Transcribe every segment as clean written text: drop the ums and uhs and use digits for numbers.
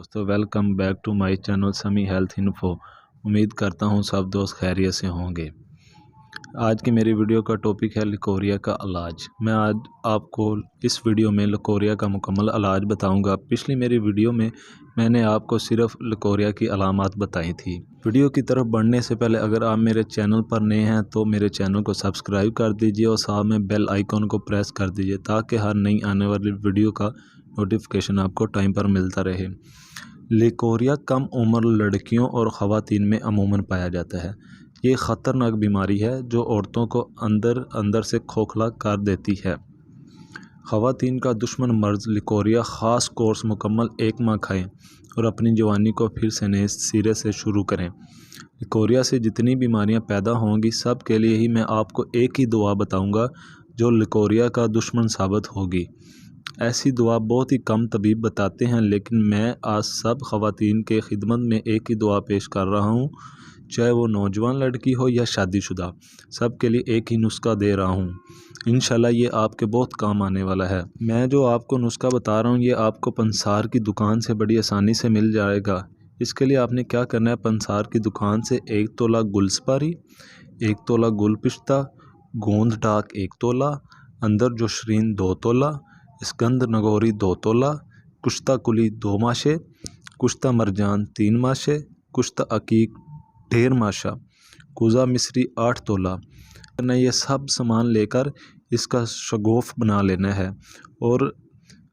दोस्तों welcome back to my channel Sami health info. उम्मीद करता हूँ सब दोस्त खैरियत से होंगे। आज की मेरी वीडियो का टॉपिक है लिकोरिया का इलाज। मैं आज आपको इस वीडियो में लिकोरिया का मुकम्मल इलाज बताऊंगा। पिछली मेरी वीडियो में मैंने आपको सिर्फ लिकोरिया की अलामात बताई थी। वीडियो की तरफ बढ़ने से पहले अगर आप मेरे चैनल पर नए हैं तो मेरे चैनल को सब्सक्राइब कर दीजिए और साथ में बेल आइकॉन को प्रेस कर दीजिए ताकि हर नई आने वाली वीडियो का नोटिफिकेशन आपको टाइम पर मिलता रहे। लिकोरिया कम उम्र लड़कियों और ख़वातीन में अमूमन पाया जाता है। ये ख़तरनाक बीमारी है जो औरतों को अंदर से खोखला कर देती है। ख़वातीन का दुश्मन मर्ज़ लिकोरिया। ख़ास कोर्स मुकम्मल 1 माह खाएं और अपनी जवानी को फिर से नए सिरे से शुरू करें। लिकोरिया से जितनी बीमारियां पैदा होंगी सब के लिए ही मैं आपको एक ही दुआ बताऊंगा जो लिकोरिया का दुश्मन साबित होगी। ऐसी दुआ बहुत ही कम तबीब बताते हैं, लेकिन मैं आज सब ख़वातीन के खिदमत में एक ही दुआ पेश कर रहा हूँ। चाहे वो नौजवान लड़की हो या शादीशुदा, सब के लिए एक ही नुस्खा दे रहा हूँ। इंशाल्लाह ये आपके बहुत काम आने वाला है। मैं जो आपको नुस्खा बता रहा हूँ ये आपको पंसार की दुकान से बड़ी आसानी से मिल जाएगा। इसके लिए आपने क्या करना है, पंसार की दुकान से 1 तोला गुलसपारी, 1 तोला गुल पिस्ता, गोंद डाक 1 तोला, अंदर जोशरीन 2 तोला, स्कंद नगोरी 2 तोला, कुश्ता कुली 2 माशे, कुश्ता मरजान 3 माशे, कुश्ता अकीक 1.5 माशा, कुज़ा मिस्री 8 तोला। ये सब सामान लेकर इसका शगोफ बना लेना है और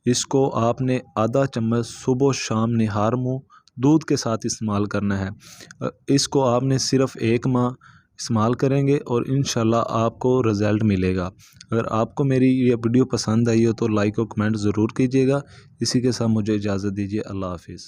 इसको आपने आधा चम्मच सुबह शाम निहार मुँह दूध के साथ इस्तेमाल करना है। इसको आपने सिर्फ़ 1 माह इस्तेमाल करेंगे और इंशाल्लाह आपको रिज़ल्ट मिलेगा। अगर आपको मेरी ये वीडियो पसंद आई हो तो लाइक और कमेंट ज़रूर कीजिएगा। इसी के साथ मुझे इजाज़त दीजिए। अल्लाह हाफिज़।